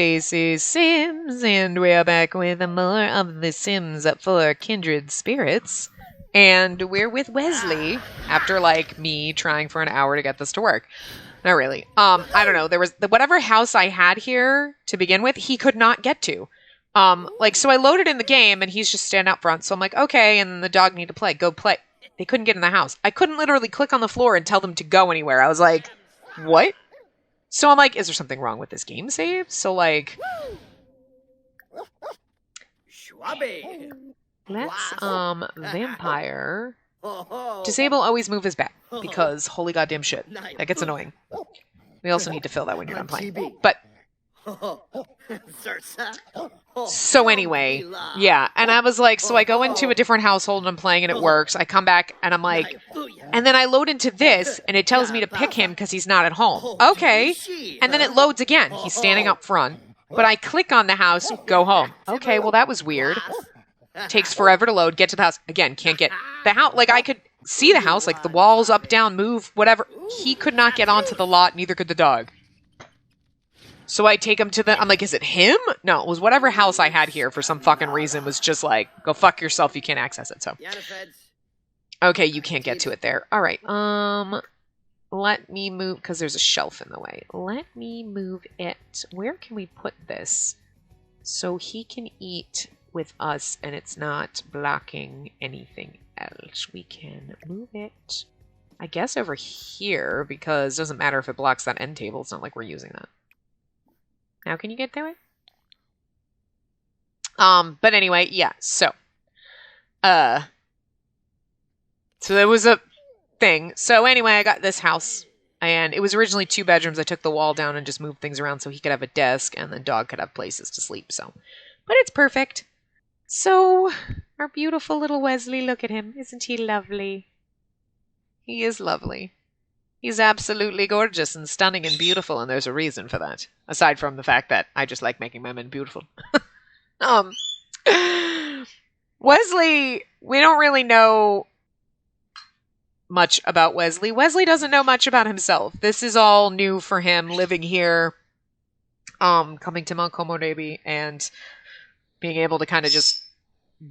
Spaces Sims, and we're back with more of the Sims for Kindred Spirits. And we're with Wesley after, like, me trying for an hour to get this to work. Not really. I don't know. There was whatever house I had here to begin with, he could not get to. So I loaded in the game and he's just standing out front. So I'm like, okay, and the dog need to play. Go play. They couldn't get in the house. I couldn't literally click on the floor and tell them to go anywhere. I was like, what? So I'm like, is there something wrong with this game save? So like, let's, vampire. Disable always move his back because holy goddamn shit. That gets annoying. We also need to fill that when you're done playing. But, so anyway, yeah. And I was like, so I go into a different household and I'm playing and it works. I come back and I'm like, and then I load into this and it tells me to pick him because he's not at home. Okay. And then it loads again. He's standing up front. But I click on the house, go home. Okay, well that was weird. Takes forever to load, get to the house. Again, can't get the house. Like I could see the house, like the walls up, down, move, whatever. He could not get onto the lot, neither could the dog. So I take him to the, I'm like, is it him? No, it was whatever house I had here for some fucking reason was just like, go fuck yourself, you can't access it, so. Okay, you can't get to it there. All right, let me move, because there's a shelf in the way. Let me move it. Where can we put this? So he can eat with us and it's not blocking anything else. We can move it, I guess, over here, because it doesn't matter if it blocks that end table. It's not like we're using that. Now can you get to it? But anyway, yeah, so there was a thing. So anyway, I got this house, and it was originally 2 bedrooms. I took the wall down and just moved things around so he could have a desk and the dog could have places to sleep, so. But it's perfect. So, our beautiful little Wesley, look at him. Isn't he lovely? He is lovely. He's absolutely gorgeous and stunning and beautiful, and there's a reason for that. Aside from the fact that I just like making my men beautiful. Wesley, we don't really know much about Wesley. Wesley doesn't know much about himself. This is all new for him, living here, coming to Mount Komorebi, and being able to kind of just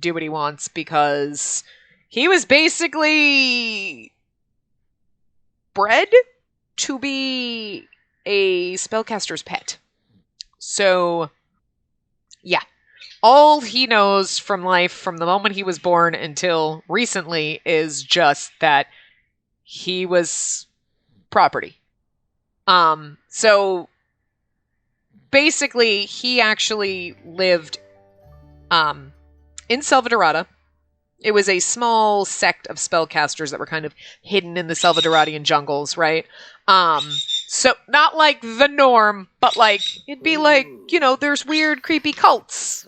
do what he wants, because he was basically bred to be a spellcaster's pet. So, yeah. All he knows from life, from the moment he was born until recently, is just that he was property. So, basically, he actually lived in Selvadorada. It was a small sect of spellcasters that were kind of hidden in the Selvadoradian jungles, right? So not like the norm, but like, it'd be like, you know, there's weird, creepy cults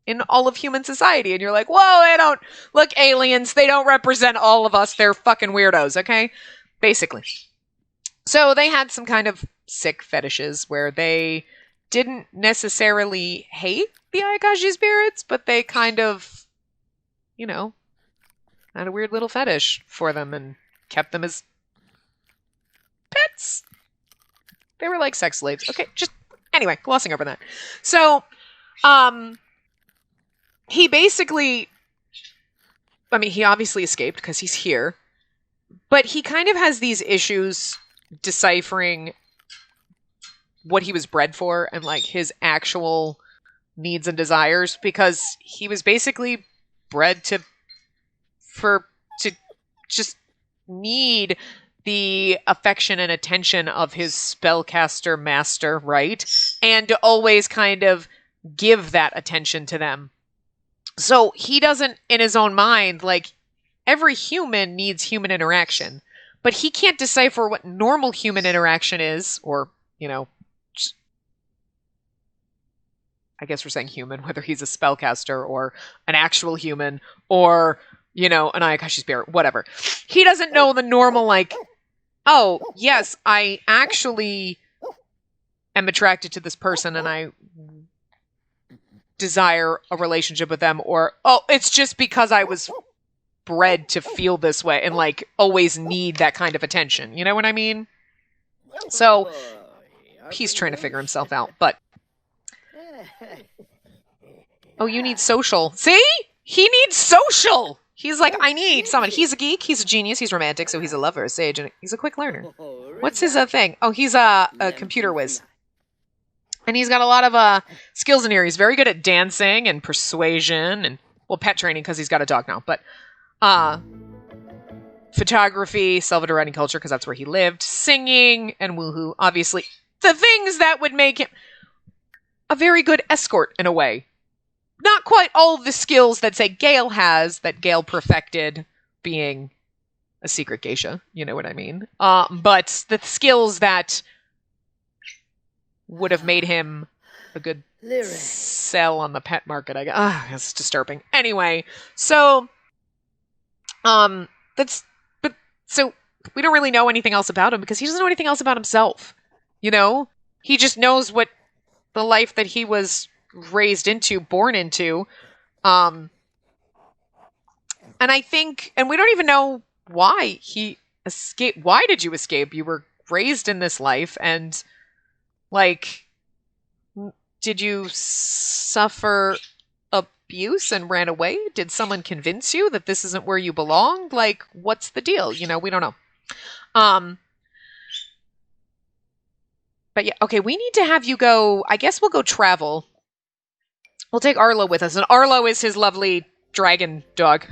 in all of human society. And you're like, whoa, they don't, look, aliens, they don't represent all of us. They're fucking weirdos, okay? Basically. So they had some kind of sick fetishes where they didn't necessarily hate the Ayakashi spirits, but they kind of, you know, had a weird little fetish for them and kept them as pets. They were like sex slaves. Okay, just, anyway, glossing over that. So, he basically, I mean, he obviously escaped because he's here, but he kind of has these issues deciphering what he was bred for and like his actual needs and desires, because he was basically bred to just need the affection and attention of his spellcaster master, right? And to always kind of give that attention to them. So he doesn't, in his own mind, like, every human needs human interaction, but he can't decipher what normal human interaction is, or, you know, I guess we're saying human, whether he's a spellcaster or an actual human or, you know, an Ayakashi spirit, whatever. He doesn't know the normal, like, oh, yes, I actually am attracted to this person and I desire a relationship with them, or, oh, it's just because I was bred to feel this way and, like, always need that kind of attention. You know what I mean? So, he's trying to figure himself out, but Oh, you need social. See? He needs social. He's like, I need someone. He's a geek. He's a genius. He's romantic. So he's a lover, a sage, and he's a quick learner. What's his thing? Oh, he's a computer whiz. And he's got a lot of skills in here. He's very good at dancing and persuasion and, well, pet training because he's got a dog now. But photography, Salvador writing culture because that's where he lived. Singing and woohoo. Obviously, the things that would make him a very good escort in a way. Not quite all of the skills that, say, Gale has, that Gale perfected being a secret geisha. You know what I mean? But the skills that would have made him a good sell on the pet market. It's disturbing. Anyway, so so we don't really know anything else about him because he doesn't know anything else about himself. You know, he just knows what the life that he was raised into, born into. And I think, and we don't even know why he escaped. Why did you escape? You were raised in this life, and like, did you suffer abuse and ran away? Did someone convince you that this isn't where you belong? Like, what's the deal? You know, we don't know. But yeah, okay, we need to have you go, I guess we'll go travel. We'll take Arlo with us, and Arlo is his lovely dragon dog.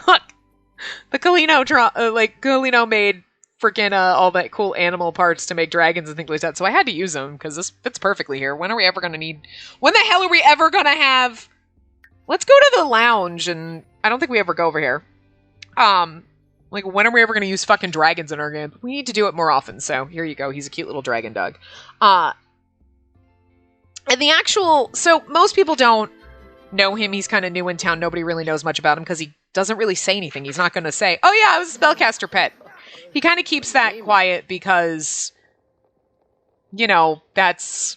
Look, the Kalino made freaking all that cool animal parts to make dragons and things like that, so I had to use them, because this fits perfectly here. When the hell are we ever gonna have... Let's go to the lounge, and I don't think we ever go over here. Like, when are we ever gonna use fucking dragons in our game? We need to do it more often, so here you go. He's a cute little dragon dog. And the actual... So, most people don't know him. He's kind of new in town. Nobody really knows much about him, because he doesn't really say anything. He's not gonna say, oh yeah, I was a spellcaster pet. He kind of keeps that quiet because, you know, that's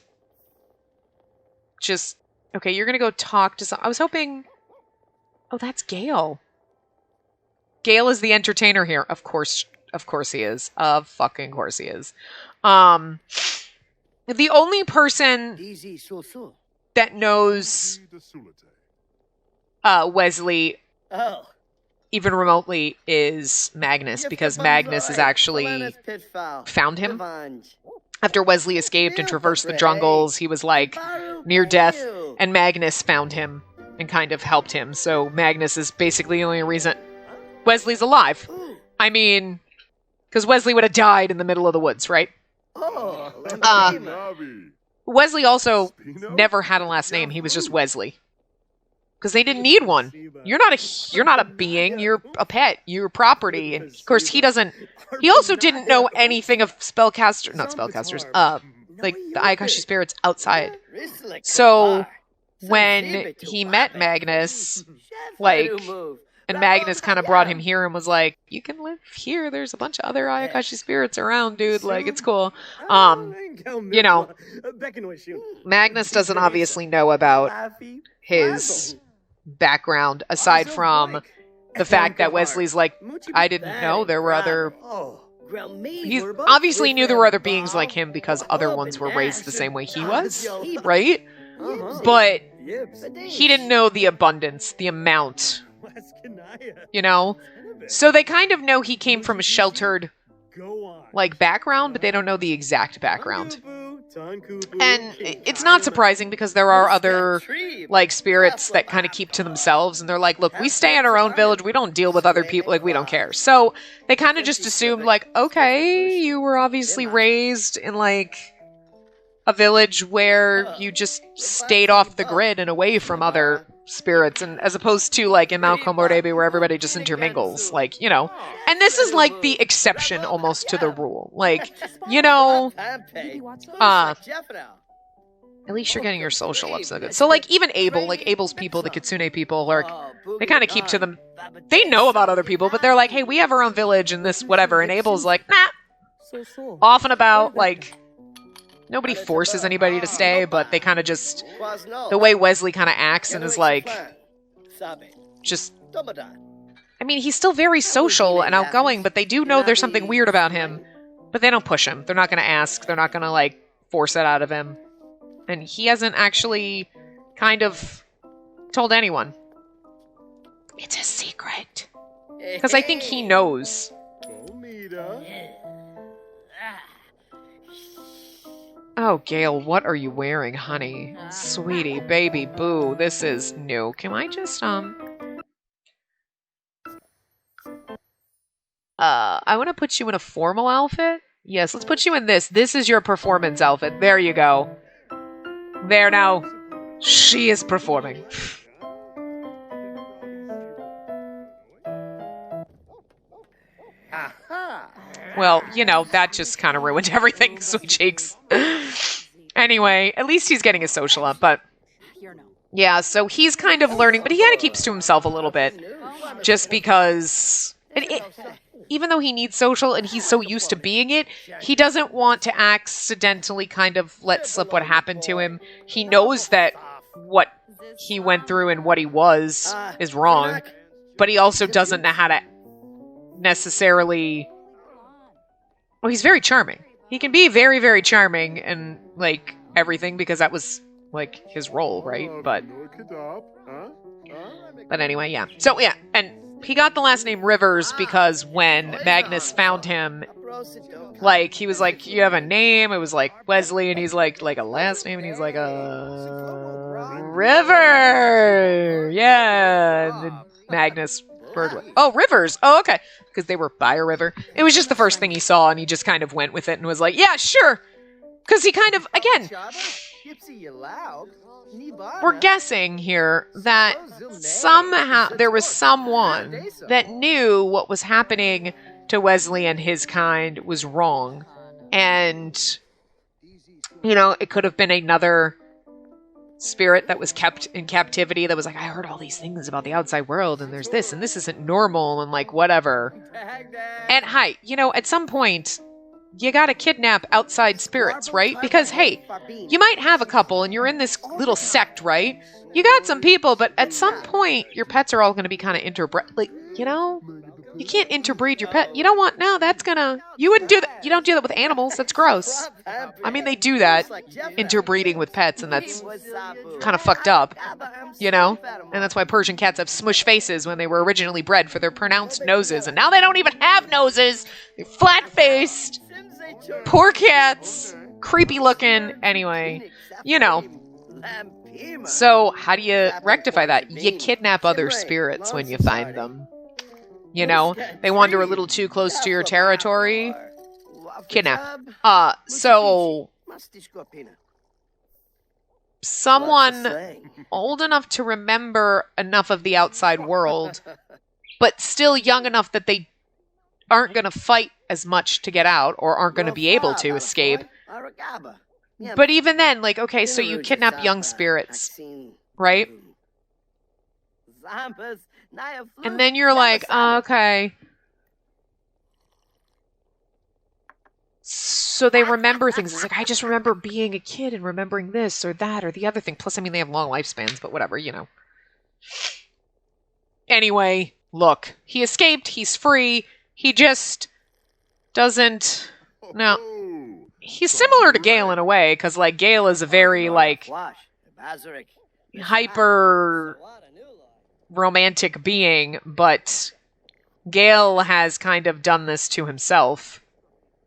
just... Okay, you're going to go talk to some... I was hoping... Oh, that's Gale. Gale is the entertainer here. Of course he is. Of fucking course he is. The only person that knows Wesley... even remotely is Magnus, because Magnus has actually found him. After Wesley escaped and traversed the jungles, he was like near death, and Magnus found him and kind of helped him. So Magnus is basically the only reason Wesley's alive. I mean, because Wesley would have died in the middle of the woods, right? Wesley also never had a last name. He was just Wesley. Because they didn't need one. You're not a being. You're a pet. You're property. And of course, he also didn't know anything of not spellcasters. Like the Ayakashi spirits outside. So when he met Magnus, and Magnus kind of brought him here and was like, "You can live here. There's a bunch of other Ayakashi spirits around, dude. Like, it's cool." You know, Magnus doesn't obviously know about his background, aside from the fact that Wesley's like, I didn't know there were other... He obviously knew there were other beings like him because other ones were raised the same way he was, right? But he didn't know the abundance, the amount, you know? So they kind of know he came from a sheltered, like, background, but they don't know the exact background. And it's not surprising because there are other, like, spirits that kind of keep to themselves, and they're like, look, we stay in our own village, we don't deal with other people, like, we don't care. So they kind of just assume, like, okay, you were obviously raised in, like, a village where you just stayed off the grid and away from other spirits, and as opposed to, like, in Mount Komorebi where everybody just intermingles, like, you know. And this is, like, the exception almost to the rule. Like, you know, at least you're getting your social up so good. So, like, even Abel, like, Abel's people, the Kitsune people, they kind of keep to them. They know about other people, but they're like, hey, we have our own village and this, whatever. And Abel's like, nah. Off and about, like... Nobody forces anybody to stay, but they kind of just... The way Wesley kind of acts and is like... Just... I mean, he's still very social and outgoing, but they do know there's something weird about him. But they don't push him. They're not going to ask. They're not going to, like, force it out of him. And he hasn't actually kind of told anyone. It's a secret. Because I think he knows. Oh, Gail, what are you wearing, honey? Sweetie, baby, boo, this is new. Can I just, I want to put you in a formal outfit. Yes, let's put you in this. This is your performance outfit. There you go. There now. She is performing. Well, you know, that just kind of ruined everything, sweet cheeks. Anyway, at least he's getting his social up, but yeah, so he's kind of learning, but he kind of keeps to himself a little bit just because even though he needs social and he's so used to being it, he doesn't want to accidentally kind of let slip what happened to him. He knows that what he went through and what he was is wrong, but he also doesn't know how to necessarily... Well, he's very charming. He can be very, very charming and, like, everything because that was, like, his role, right? But anyway, yeah. So, yeah, and he got the last name Rivers because when Magnus found him, like, he was like, you have a name? It was like Wesley, and he's like a last name, and he's like, River! Yeah! And then Magnus... Oh, Rivers! Oh, okay. Because they were by a river. It was just the first thing he saw, and he just kind of went with it and was like, yeah, sure! Because he kind of, again... We're guessing here that somehow there was someone that knew what was happening to Wesley and his kind was wrong. And, you know, it could have been another spirit that was kept in captivity that was like, I heard all these things about the outside world and there's this and this isn't normal and like whatever. And hi, you know, at some point you gotta kidnap outside spirits, right? Because hey, you might have a couple and you're in this little sect, right? You got some people, but at some point your pets are all gonna be kind of interbred. Like, you know, you can't interbreed your pet. You don't want, no, that's gonna, you wouldn't do that. You don't do that with animals. That's gross. I mean, they do that, interbreeding with pets, and that's kind of fucked up, you know? And that's why Persian cats have smush faces when they were originally bred for their pronounced noses, and now they don't even have noses. They're flat-faced. Poor cats. Creepy looking. Anyway, you know. So, how do you rectify that? You kidnap other spirits when you find them. You know, they wander a little too close to your territory. Kidnap. So someone old enough to remember enough of the outside world, but still young enough that they aren't going to fight as much to get out or aren't going to be able to escape. But even then, like, okay, so you kidnap young spirits, right? And then you're like, oh, okay. So they remember things. It's like, I just remember being a kid and remembering this or that or the other thing. Plus, I mean, they have long lifespans, but whatever, you know. Anyway, look, he escaped. He's free. He just doesn't... No. He's similar to Gale in a way, because, like, Gale is a very, like, hyper romantic being, but Gale has kind of done this to himself,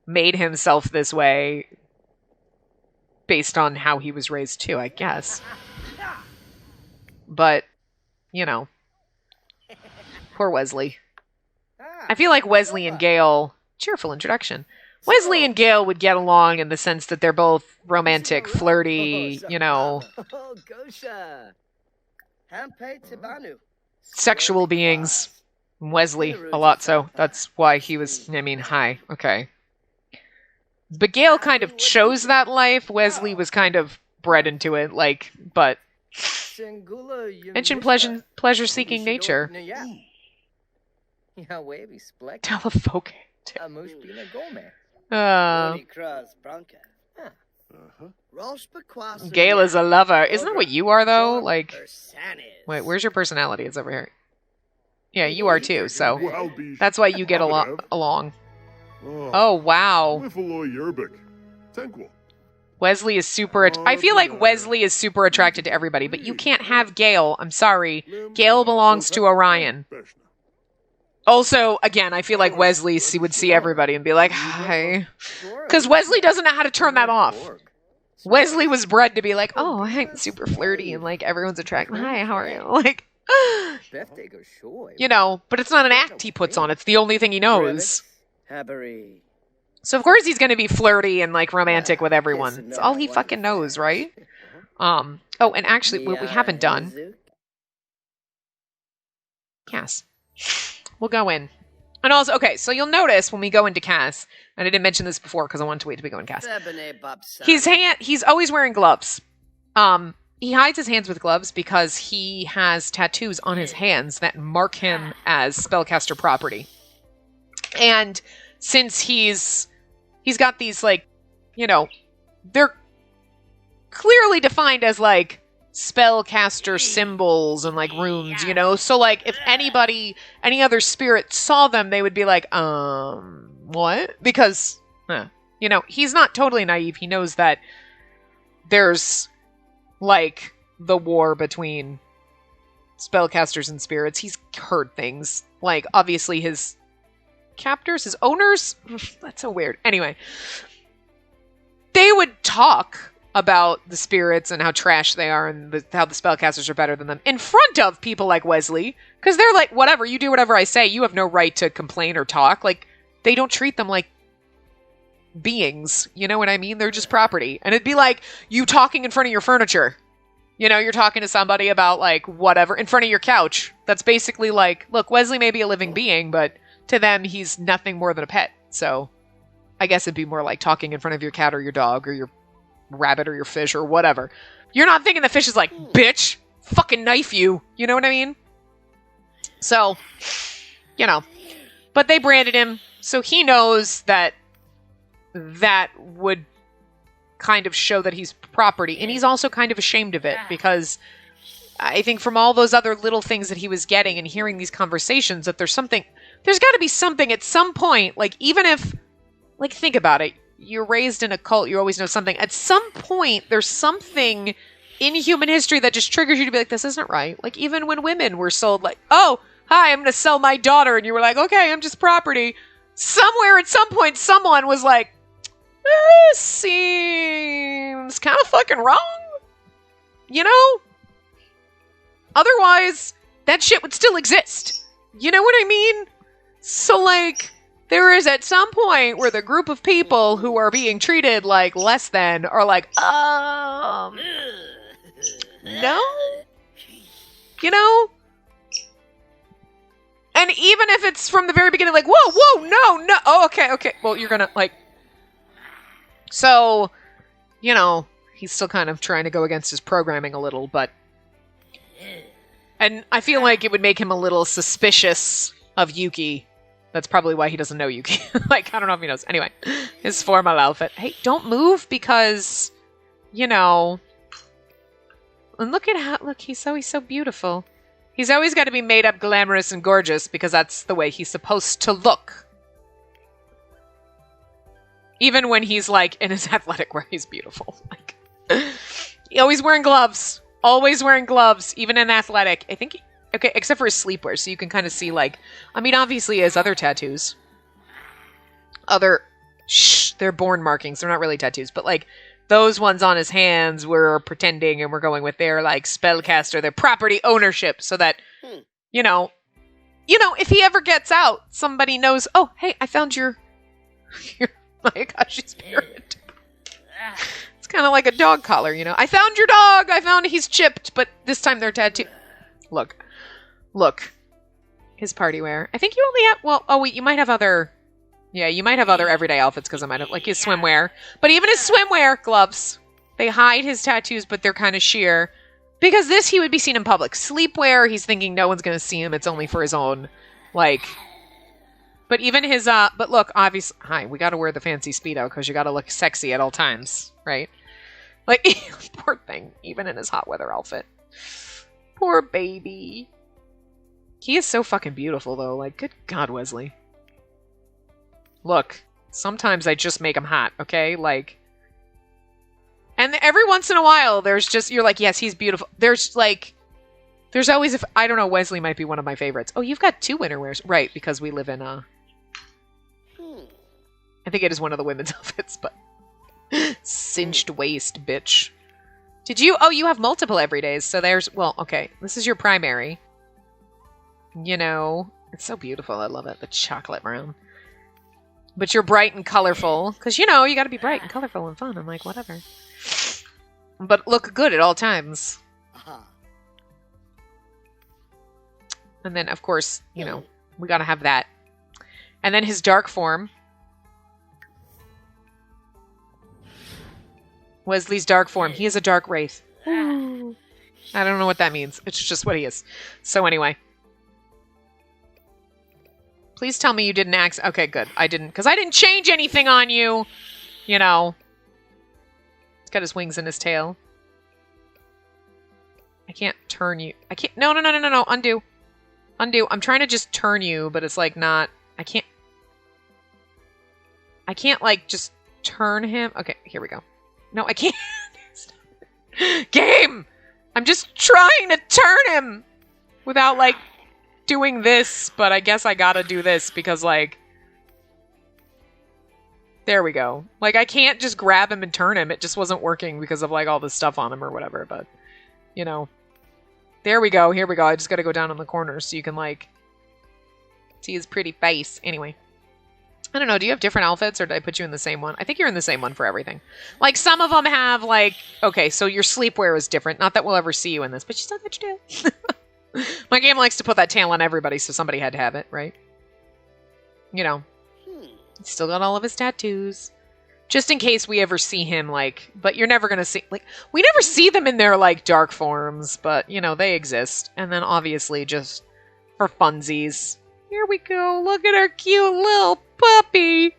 made himself this way, based on how he was raised too, I guess. But, you know, poor Wesley. I feel like Wesley and Gale, cheerful introduction, Wesley and Gale would get along in the sense that they're both romantic, flirty, you know, sexual beings. Wesley, a lot so. That's why he was, I mean, hi, okay. But Gale kind of chose that life. Wesley was kind of bred into it, like, but... Mention pleasure-seeking nature. Telefoke. Gale is a lover. Isn't that what you are, though? Like, wait, where's your personality? It's over here. Yeah, you are too, so that's why you get along. Oh, wow. Wesley is super... I feel like Wesley is super attracted to everybody, but you can't have Gale. I'm sorry. Gale belongs to Orion. Also, again, I feel like Wesley would see everybody and be like, hi. Because Wesley doesn't know how to turn that off. Wesley was bred to be like, oh, I'm super flirty and like everyone's attracted. Hi, how are you? Like, you know, but it's not an act he puts on. It's the only thing he knows. So of course he's going to be flirty and like romantic with everyone. It's all he fucking knows, right? Oh, and actually, what we haven't done. Cass. We'll go in. And also, okay, so you'll notice when we go into Cass, and I didn't mention this before because I wanted to wait till we go in Cass. He's always wearing gloves. He hides his hands with gloves because he has tattoos on his hands that mark him as spellcaster property. And since he's got these, like, you know, they're clearly defined as, like, spellcaster symbols and, like, runes, you know? So, like, if any other spirit saw them, they would be like, what? Because, you know, he's not totally naive. He knows that there's, like, the war between spellcasters and spirits. He's heard things. Like, obviously his captors, his owners? That's so weird. Anyway, they would talk about the spirits and how trash they are and how the spellcasters are better than them in front of people like Wesley, because they're like, whatever, you do whatever I say, you have no right to complain or talk. Like, they don't treat them like beings, you know what I mean? They're just property. And it'd be like you talking in front of your furniture. You know, you're talking to somebody about, like, whatever, in front of your couch. That's basically like, look, Wesley may be a living being, but to them, he's nothing more than a pet. So I guess it'd be more like talking in front of your cat or your dog or your rabbit or your fish or whatever. You're not thinking the fish is like, bitch, fucking knife you. You know what I mean? So, you know. But they branded him, so he knows that that would kind of show that he's property. And he's also kind of ashamed of it because I think from all those other little things that he was getting and hearing these conversations that there's got to be something at some point, like, even if, like, think about it. You're raised in a cult, you always know something. At some point, there's something in human history that just triggers you to be like, this isn't right. Like, even when women were sold, like, oh, hi, I'm going to sell my daughter. And you were like, okay, I'm just property. Somewhere at some point, someone was like, this seems kind of fucking wrong. You know? Otherwise, that shit would still exist. You know what I mean? So, like, there is at some point where the group of people who are being treated like less than are like, no? You know? And even if it's from the very beginning, like, whoa, no. Oh, okay. Well, you're gonna, like... So, you know, he's still kind of trying to go against his programming a little, but... And I feel like it would make him a little suspicious of Yuki. That's probably why he doesn't know Yuki. Like, I don't know if he knows. Anyway, his formal outfit. Hey, don't move because, you know... And look, he's so beautiful. He's always got to be made up glamorous and gorgeous because that's the way he's supposed to look. Even when he's, like, in his athletic wear, he's beautiful. Like, always wearing gloves. Always wearing gloves, even in athletic. I think, okay, except for his sleepwear, so you can kind of see, like, I mean, obviously he has other tattoos. They're born markings. They're not really tattoos, but, like, those ones on his hands we're pretending and we're going with their, like, spellcaster, their property ownership, so that, you know, if he ever gets out, somebody knows, oh, hey, I found your Mayakashi spirit. It's kind of like a dog collar, you know. I found your dog. I found he's chipped, but this time they're tattooed. Look. His party wear. I think you only have, well, oh wait, you might have other, yeah, you might have other everyday outfits because I might have, like his swimwear. But even his swimwear, gloves. They hide his tattoos, but they're kind of sheer. Because this, he would be seen in public. Sleepwear, he's thinking no one's going to see him. It's only for his own, like... But even his, but look, obviously, hi, we gotta wear the fancy Speedo because you gotta look sexy at all times, right? Like, poor thing, even in his hot weather outfit. Poor baby. He is so fucking beautiful, though. Like, good God, Wesley. Look, sometimes I just make him hot, okay? Like, And every once in a while, there's just, you're like, yes, he's beautiful. There's like, there's always, I don't know, Wesley might be one of my favorites. Oh, you've got 2 winter wears. Right, because we live in, I think it is one of the women's outfits, but cinched waist, bitch. Did you, oh, you have multiple everydays, so there's, well, okay, this is your primary. You know, it's so beautiful, I love it, the chocolate brown. But you're bright and colorful, because, you know, you gotta be bright and colorful and fun. I'm like, whatever. But look good at all times. And then, of course, you know, we gotta have that. And then his dark form. Wesley's dark form. He is a dark wraith. Ooh. I don't know what that means. It's just what he is. So anyway. Please tell me you didn't okay, good. I didn't, because I didn't change anything on you. You know. He's got his wings and his tail. I can't turn you. I can't. No. Undo. Undo. I'm trying to just turn you, but it's like not. I can't, like, just turn him. Okay, here we go. No, I can't. Game! I'm just trying to turn him without, like, doing this, but I guess I gotta do this because, like, there we go. Like, I can't just grab him and turn him. It just wasn't working because of, like, all this stuff on him or whatever, but, you know. There we go. Here we go. I just gotta go down in the corners so you can, like, see his pretty face. Anyway. I don't know. Do you have different outfits or did I put you in the same one? I think you're in the same one for everything. Like, some of them have, like, okay, so your sleepwear is different. Not that we'll ever see you in this, but you still got your tail. My game likes to put that tail on everybody, so somebody had to have it, right? You know. He's still got all of his tattoos. Just in case we ever see him, like, but you're never going to see, like, we never see them in their, like, dark forms, but, you know, they exist. And then, obviously, just for funsies. Here we go. Look at our cute little puppy.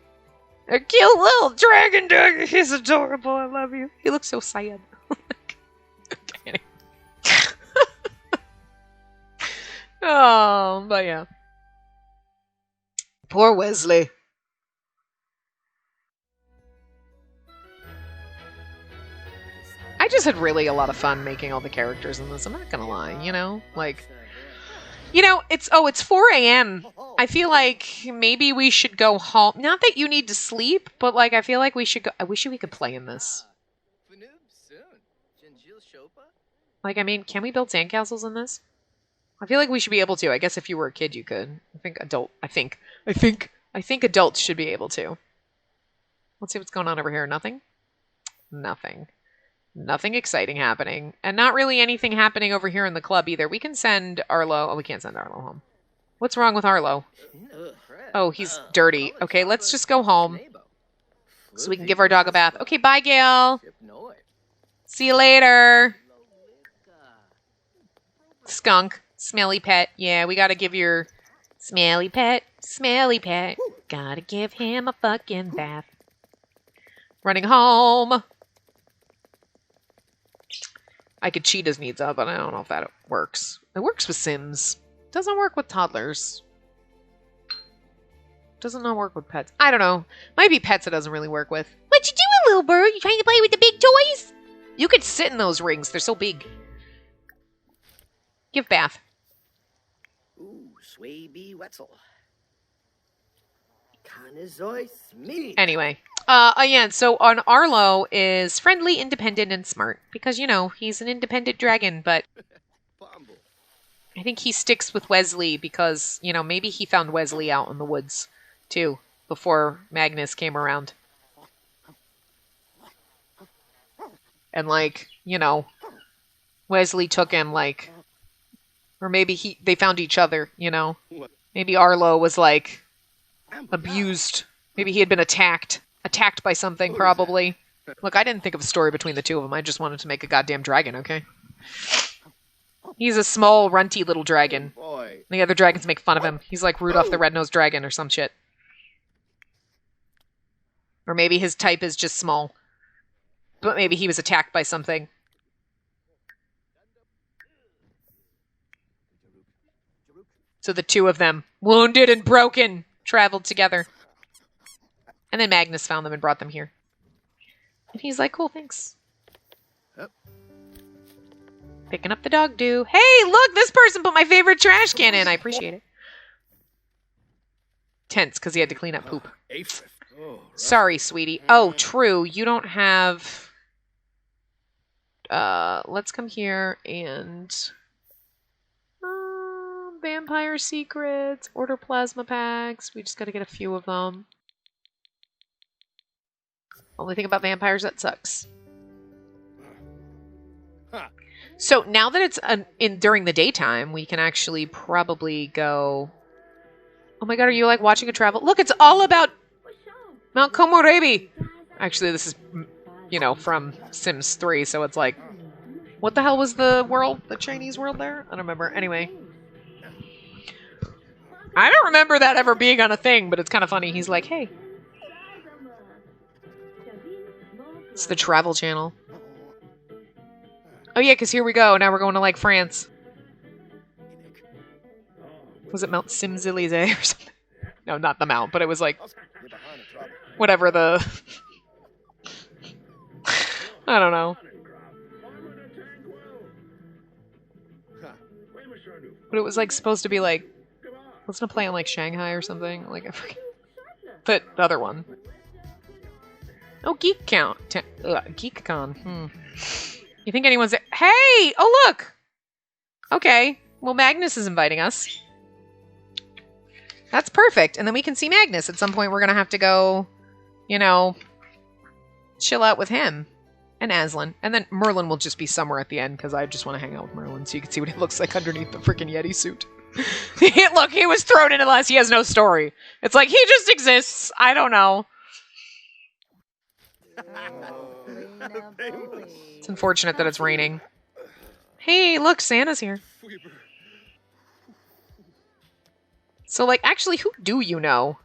A cute little dragon dog. He's adorable. I love you. He looks so sad. Oh, but yeah. Poor Wesley. I just had really a lot of fun making all the characters in this. I'm not gonna lie, you know? Like, you know, it's 4 a.m. I feel like maybe we should go home. Not that you need to sleep, but, like, I feel like we should go. I wish we could play in this. Like, I mean, can we build sandcastles in this? I feel like we should be able to. I guess if you were a kid, you could. I think adults should be able to. Let's see what's going on over here. Nothing? Nothing. Nothing exciting happening. And not really anything happening over here in the club either. We can send Arlo. Oh, we can't send Arlo home. What's wrong with Arlo? Oh, he's dirty. Okay, let's just go home. So we can give our dog a bath. Okay, bye, Gail. See you later. Skunk. Smelly pet. Yeah, we gotta give your smelly pet. Gotta give him a fucking bath. Running home. I could cheat his needs up, but I don't know if that works. It works with Sims. Doesn't work with toddlers. Doesn't not work with pets. I don't know. Might be pets it doesn't really work with. What you doing, little bird? You trying to play with the big toys? You could sit in those rings. They're so big. Give bath. Ooh, sway bee wetzel. Anyway. Yeah, so on Arlo is friendly, independent, and smart. Because, you know, he's an independent dragon, but I think he sticks with Wesley because, you know, maybe he found Wesley out in the woods, too, before Magnus came around. And, like, you know, Wesley took him, like, or maybe they found each other, you know? Maybe Arlo was, like, abused. Maybe he had been attacked. Attacked by something, probably. Look, I didn't think of a story between the two of them. I just wanted to make a goddamn dragon, okay? He's a small, runty little dragon. The other dragons make fun of him. He's like Rudolph the Red-Nosed Dragon or some shit. Or maybe his type is just small. But maybe he was attacked by something. So the two of them, wounded and broken, traveled together. And then Magnus found them and brought them here. And he's like, cool, thanks. Picking up the dog do. Hey, look, this person put my favorite trash can in. I appreciate it. Tense, because he had to clean up poop. Sorry, sweetie. Oh, true. You don't have... let's come here and... vampire secrets. Order plasma packs. We just gotta get a few of them. Only thing about vampires that sucks. So now that it's during the daytime, we can actually probably go... Oh my god, are you like watching a travel... Look, it's all about Mount Komorebi. Actually, this is, you know, from Sims 3, so it's like... What the hell was the world? The Chinese world there? I don't remember. Anyway. I don't remember that ever being on a thing, but it's kind of funny. He's like, hey. It's the travel channel. Oh yeah, because here we go. Now we're going to like France. Was it Mount Simps-Élysées or something? No, not the mount, but it was like whatever the... I don't know. But it was like supposed to be like... Wasn't it playing like Shanghai or something? Like I forget. The other one. Oh, GeekCon. You think anyone's there? Hey! Oh, look! Okay. Well, Magnus is inviting us. That's perfect. And then we can see Magnus. At some point, we're going to have to go, you know, chill out with him. And Aslan. And then Merlin will just be somewhere at the end, because I just want to hang out with Merlin so you can see what he looks like underneath the freaking Yeti suit. Look, he was thrown in unless he has no story. It's like, he just exists. I don't know. It's unfortunate that it's raining. Hey, look, Santa's here. So, like, actually, who do you know?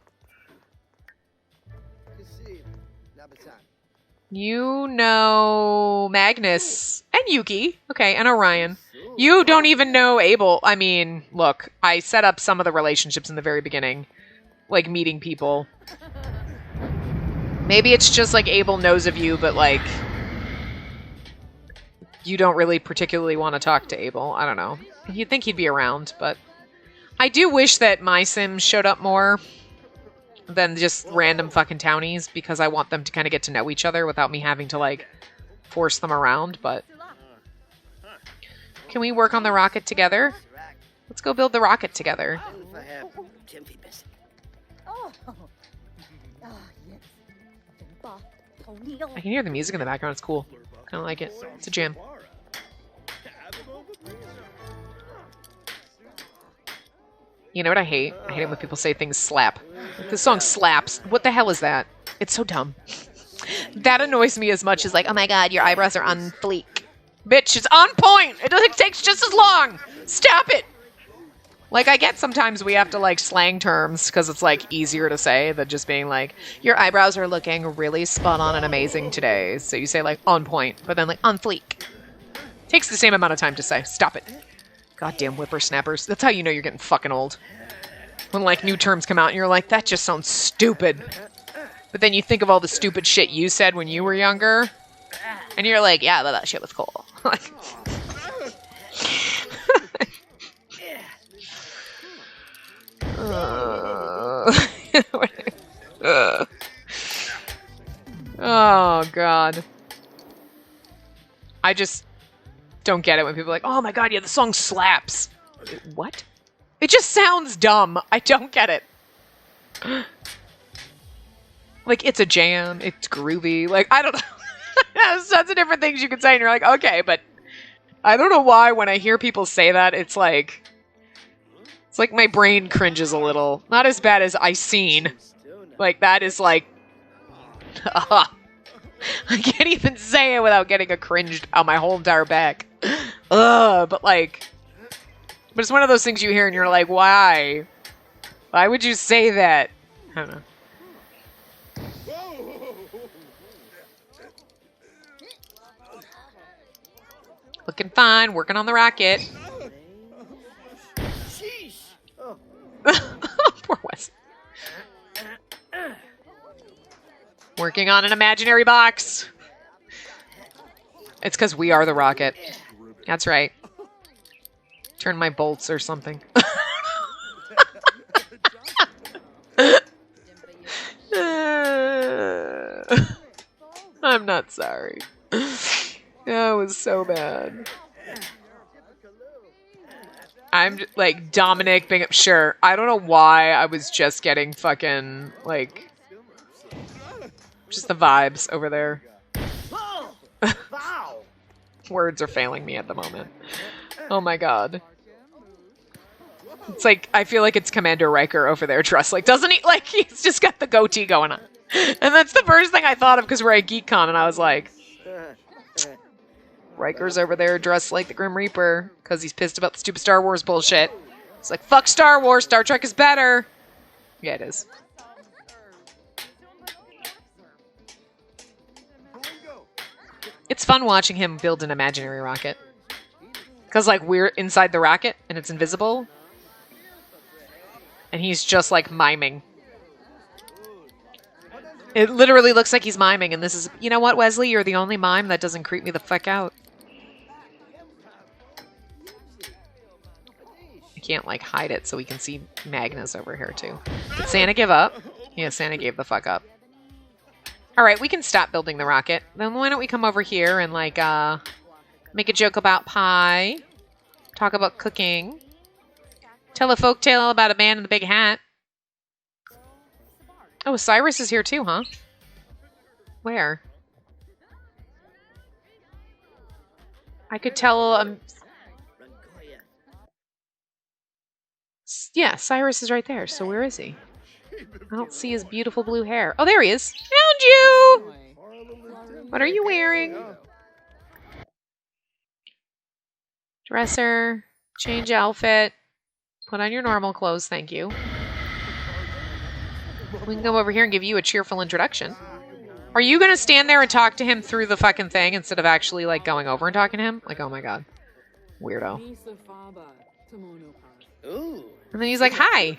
You know Magnus and Yuki. Okay, and Orion. You don't even know Abel. I mean, look, I set up some of the relationships in the very beginning. Like, meeting people. Maybe it's just, like, Abel knows of you, but, like... You don't really particularly want to talk to Abel. I don't know. You'd think he'd be around, but... I do wish that my Sims showed up more than just random fucking townies, because I want them to kind of get to know each other without me having to, like, force them around, but... Can we work on the rocket together? Let's go build the rocket together. I can hear the music in the background. It's cool. Kind of like it. It's a jam. You know what I hate? I hate it when people say things slap. Like, this song slaps. What the hell is that? It's so dumb. That annoys me as much as like, oh my god, your eyebrows are on fleek. Bitch, it's on point! It takes just as long! Stop it! Like, I get sometimes we have to, like, slang terms, because it's, like, easier to say than just being like, your eyebrows are looking really spot on and amazing today. So you say, like, on point, but then, like, on fleek. Takes the same amount of time to say. Stop it. Goddamn whippersnappers. That's how you know you're getting fucking old. When, like, new terms come out and you're like, that just sounds stupid. But then you think of all the stupid shit you said when you were younger, and you're like, yeah, that shit was cool. Like... Oh, God. I just don't get it when people are like, oh my god, yeah, the song slaps. What? It just sounds dumb. I don't get it. Like, it's a jam. It's groovy. Like, I don't know. There's tons of different things you can say, and you're like, okay, but I don't know why when I hear people say that, it's like my brain cringes a little. Not as bad as I seen. Like, that is like, I can't even say it without getting a cringe on my whole entire back. But like, but it's one of those things you hear and you're like, why? Why would you say that? I don't know. Looking fine, working on the rocket. Poor Wes. Working on an imaginary box. It's because we are the rocket. That's right. Turn my bolts or something. I'm not sorry. That was so bad. I'm like Dominic being sure. I don't know why I was just getting fucking like just the vibes over there. Words are failing me at the moment. Oh my god. It's like I feel like it's Commander Riker over there dressed like, doesn't he? Like he's just got the goatee going on. And that's the first thing I thought of because we're at GeekCon and I was like, Riker's over there dressed like the Grim Reaper because he's pissed about the stupid Star Wars bullshit. It's like, fuck Star Wars, Star Trek is better. Yeah, it is. It's fun watching him build an imaginary rocket. Because, like, we're inside the rocket and it's invisible. And he's just, like, miming. It literally looks like he's miming, and this is... You know what, Wesley? You're the only mime that doesn't creep me the fuck out. I can't, like, hide it so we can see Magnus over here, too. Did Santa give up? Yeah, Santa gave the fuck up. Alright, we can stop building the rocket. Then why don't we come over here and, like, make a joke about pie. Talk about cooking. Tell a folktale about a man in the big hat. Oh, Cyrus is here too, huh? Where? I could tell, yeah, Cyrus is right there, so where is he? I don't see his beautiful blue hair. Oh, there he is. Found you! What are you wearing? Dresser. Change outfit. Put on your normal clothes, thank you. We can go over here and give you a cheerful introduction. Are you going to stand there and talk to him through the fucking thing instead of actually, like, going over and talking to him? Like, oh my god. Weirdo. Ooh. And then he's like, hi.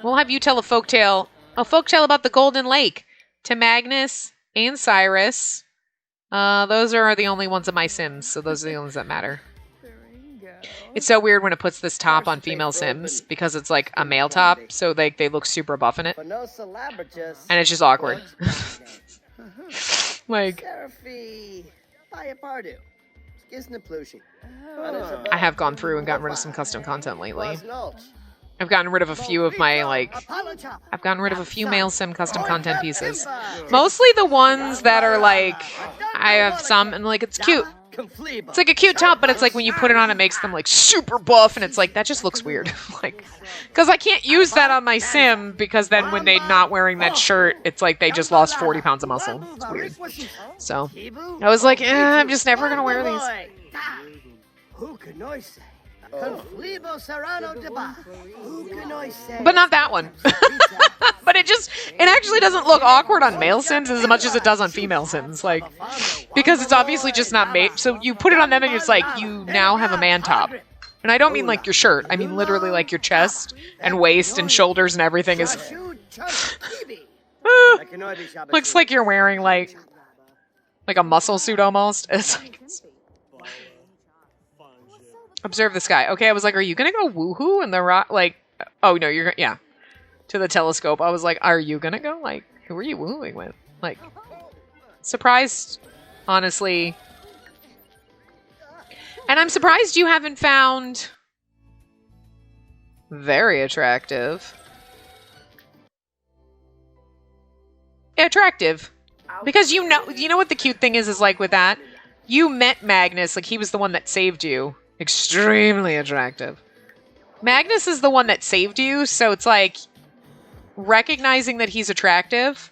We'll have you tell a folktale about the Golden Lake to Magnus and Cyrus. Those are the only ones of my Sims, so those are the only ones that matter. It's so weird when it puts this top on female Sims because it's like a male top, so they look super buff in it. And it's just awkward. Like, I have gone through and gotten rid of some custom content lately. I've gotten rid of a few of my, like, I've gotten rid of a few male sim custom content pieces. Mostly the ones that are, like, I have some, and, like, it's cute. It's, like, a cute top, but it's, like, when you put it on, it makes them, like, super buff, and it's, like, that just looks weird. Like, because I can't use that on my sim, because then when they're not wearing that shirt, it's, like, they just lost 40 pounds of muscle. It's weird. So, I was like, I'm just never gonna wear these. But not that one. But it actually doesn't look awkward on male Sims as much as it does on female Sims. Like, because it's obviously just not made. So you put it on them and it's like, you now have a man top. And I don't mean like your shirt. I mean literally like your chest and waist and shoulders and everything is... looks like you're wearing like a muscle suit almost. It's like... Observe the sky. Okay, I was like, are you gonna go woohoo? And the rock, like, oh no, you're, yeah. To the telescope. I was like, are you gonna go? Like, who are you wooing with? Like, surprised, honestly. And I'm surprised you haven't found very attractive. Attractive. Because you know what the cute thing is like with that? You met Magnus, like he was the one that saved you. Extremely attractive. Magnus is the one that saved you, so it's like recognizing that he's attractive,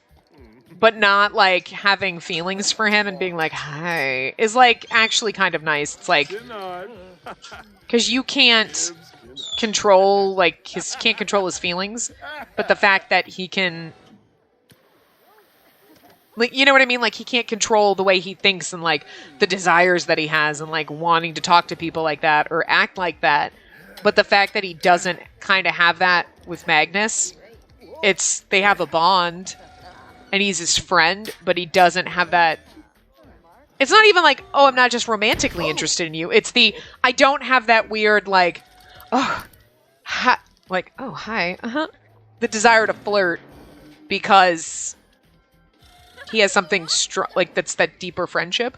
but not like having feelings for him and being like, hi, is like actually kind of nice. It's like, because you can't control, like, can't control his feelings, but the fact that he can, like, you know what I mean? Like, he can't control the way he thinks and, like, the desires that he has and, like, wanting to talk to people like that or act like that. But the fact that he doesn't kind of have that with Magnus, they have a bond. and he's his friend, but he doesn't have that. It's not even like, oh, I'm not just romantically interested in you. It's the, I don't have that weird, like, oh, hi, like, oh, hi, the desire to flirt because he has something strong, like, that's that deeper friendship.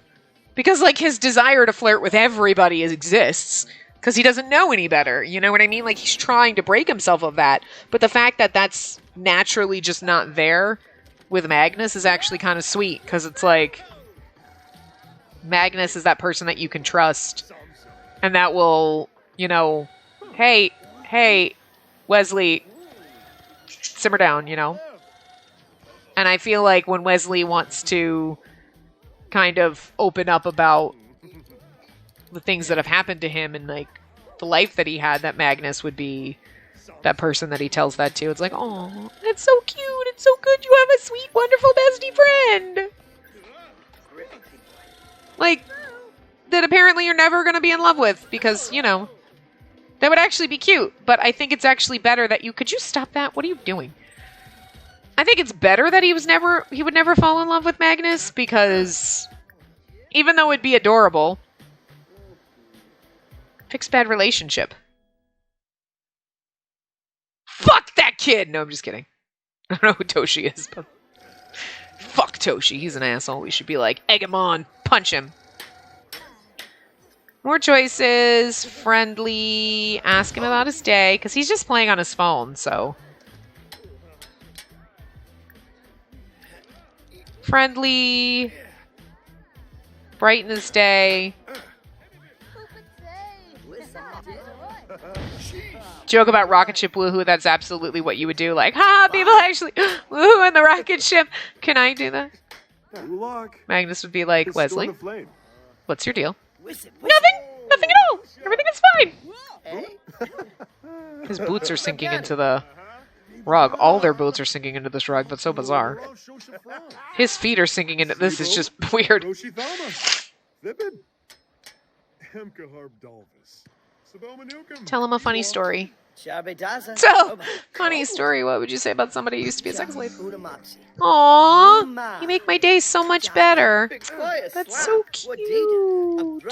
Because, like, his desire to flirt with everybody exists because he doesn't know any better. You know what I mean? Like, he's trying to break himself of that. But the fact that that's naturally just not there with Magnus is actually kind of sweet because it's like, Magnus is that person that you can trust and that will, you know, hey, Wesley, simmer down, you know? And I feel like when Wesley wants to kind of open up about the things that have happened to him and like the life that he had, that Magnus would be that person that he tells that to. It's like, oh, that's so cute. It's so good. You have a sweet, wonderful bestie friend. Like, that apparently you're never going to be in love with because, you know, that would actually be cute. But I think it's actually better that you... Could you stop that? What are you doing? I think it's better that he would never fall in love with Magnus because even though it'd be adorable, fix bad relationship. Fuck that kid! No, I'm just kidding. I don't know who Toshi is, but fuck Toshi. He's an asshole. We should be like, egg him on. Punch him. More choices. Friendly. Ask him about his day. Because he's just playing on his phone, so. Friendly. Brighten his day. Joke about rocket ship woohoo. That's absolutely what you would do. Like, ha, people actually woohoo in the rocket ship. Can I do that? Magnus would be like, Wesley, what's your deal? Nothing at all. Everything is fine. His boots are sinking into the rug. All their boots are sinking into this rug. That's so bizarre. His feet are sinking into this. Is just weird. Tell him a funny story. So, funny story. What would you say about somebody who used to be a sex slave? Aww, you make my day so much better. That's so cute.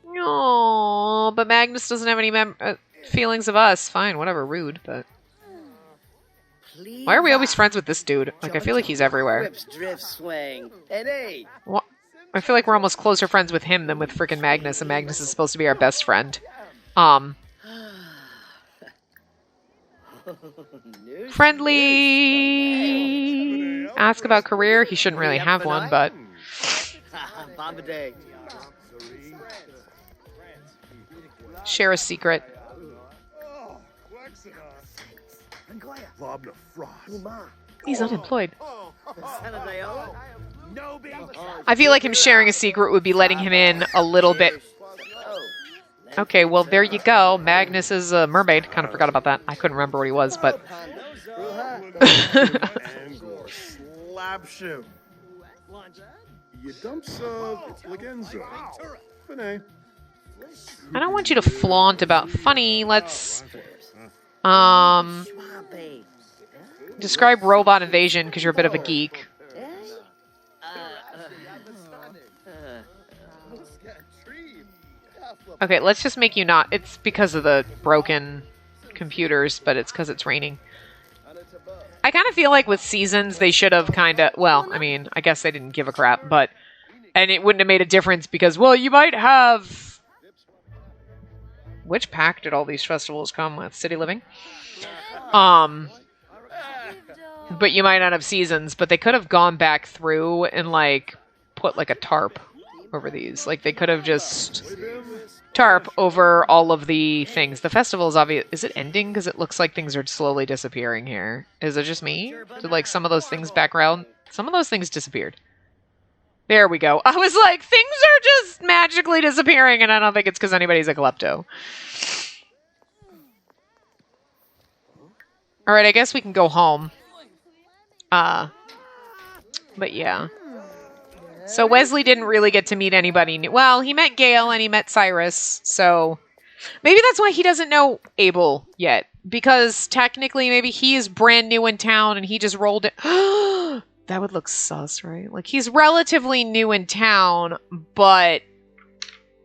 Aww, but Magnus doesn't have any feelings of us. Fine, whatever, rude, but... Why are we always friends with this dude? Like, I feel like he's everywhere. What? I feel like we're almost closer friends with him than with freaking Magnus, and Magnus is supposed to be our best friend. Friendly. Ask about career. He shouldn't really have one, but... Share a secret. He's unemployed. I feel like him sharing a secret would be letting him in a little bit. Okay, well, there you go. Magnus is a mermaid. Kind of forgot about that. I couldn't remember what he was, but... I don't want you to flaunt about funny. Let's... Describe robot invasion, because you're a bit of a geek. Okay, let's just make you not. It's because of the broken computers, but it's because it's raining. I kind of feel like with seasons, they should have kind of... Well, I mean, I guess they didn't give a crap, but... And it wouldn't have made a difference because, well, you might have... Which pack did all these festivals come with? City Living? But you might not have seasons, but they could have gone back through and, like, put, like, a tarp over these. Like, they could have just... tarp over all of the things. The festival is obvious. Is it ending? Because it looks like things are slowly disappearing here. Is it just me? Did, like, some of those things background? Some of those things disappeared. There we go. I was like, things are just magically disappearing, and I don't think it's because anybody's a klepto. Alright, I guess we can go home. But yeah. So Wesley didn't really get to meet anybody new. Well, he met Gale and he met Cyrus, so maybe that's why he doesn't know Abel yet. Because technically maybe he is brand new in town and he just rolled it. That would look sus, right? Like he's relatively new in town, but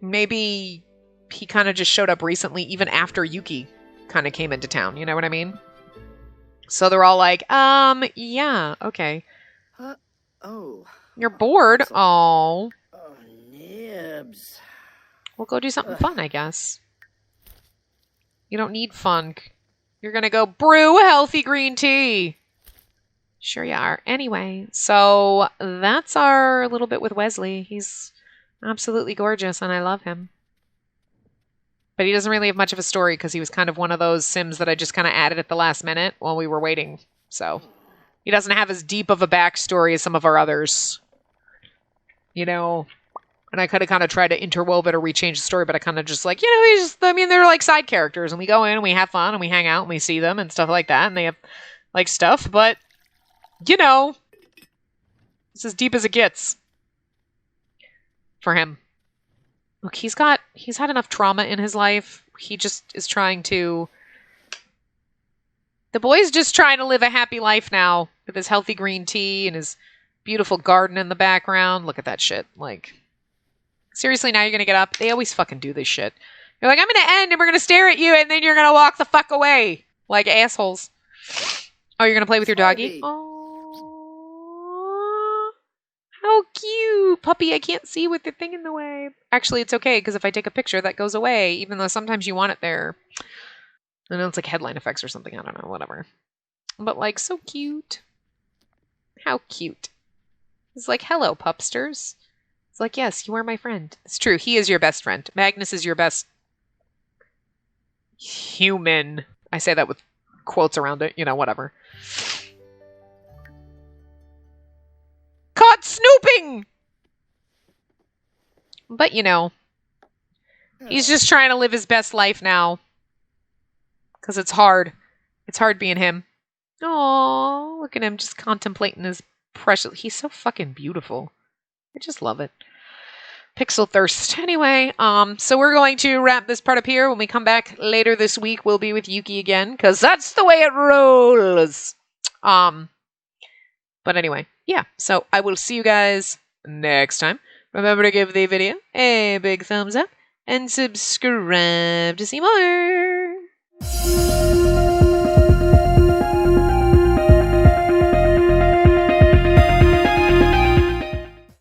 maybe he kind of just showed up recently even after Yuki kind of came into town. You know what I mean? So they're all like, yeah, okay. Oh. You're bored? Oh. Oh, nibs. We'll go do something fun, I guess. You don't need fun. You're gonna go brew healthy green tea. Sure you are. Anyway, so that's our little bit with Wesley. He's absolutely gorgeous, and I love him. But he doesn't really have much of a story because he was kind of one of those Sims that I just kind of added at the last minute while we were waiting. So he doesn't have as deep of a backstory as some of our others. You know, and I could have kind of tried to interwove it or rechange the story, but I kind of just like, they're like side characters, and we go in and we have fun and we hang out and we see them and stuff like that, and they have like stuff, but it's as deep as it gets for him. Look, he's had enough trauma in his life. He just is trying to... The boy's just trying to live a happy life now with his healthy green tea and his beautiful garden in the background. Look at that shit. Like, seriously, now you're gonna get up? They always fucking do this shit. You're like, I'm gonna end and we're gonna stare at you and then you're gonna walk the fuck away. Like assholes. Oh, you're gonna play with your doggy? Oh. How cute! Puppy, I can't see with the thing in the way. Actually, it's okay, because if I take a picture, that goes away, even though sometimes you want it there. I know it's like headline effects or something, I don't know, whatever. But, like, so cute. How cute. It's like, hello, pupsters. It's like, yes, you are my friend. It's true, he is your best friend. Magnus is your best human. I say that with quotes around it, whatever. Caught snooping! But, he's just trying to live his best life now. Because it's hard. It's hard being him. Aww, look at him just contemplating his precious... He's so fucking beautiful. I just love it. Pixel thirst. Anyway, so we're going to wrap this part up here. When we come back later this week, we'll be with Yuki again. Because that's the way it rolls. But anyway, yeah. So I will see you guys next time. Remember to give the video a big thumbs up and subscribe to see more.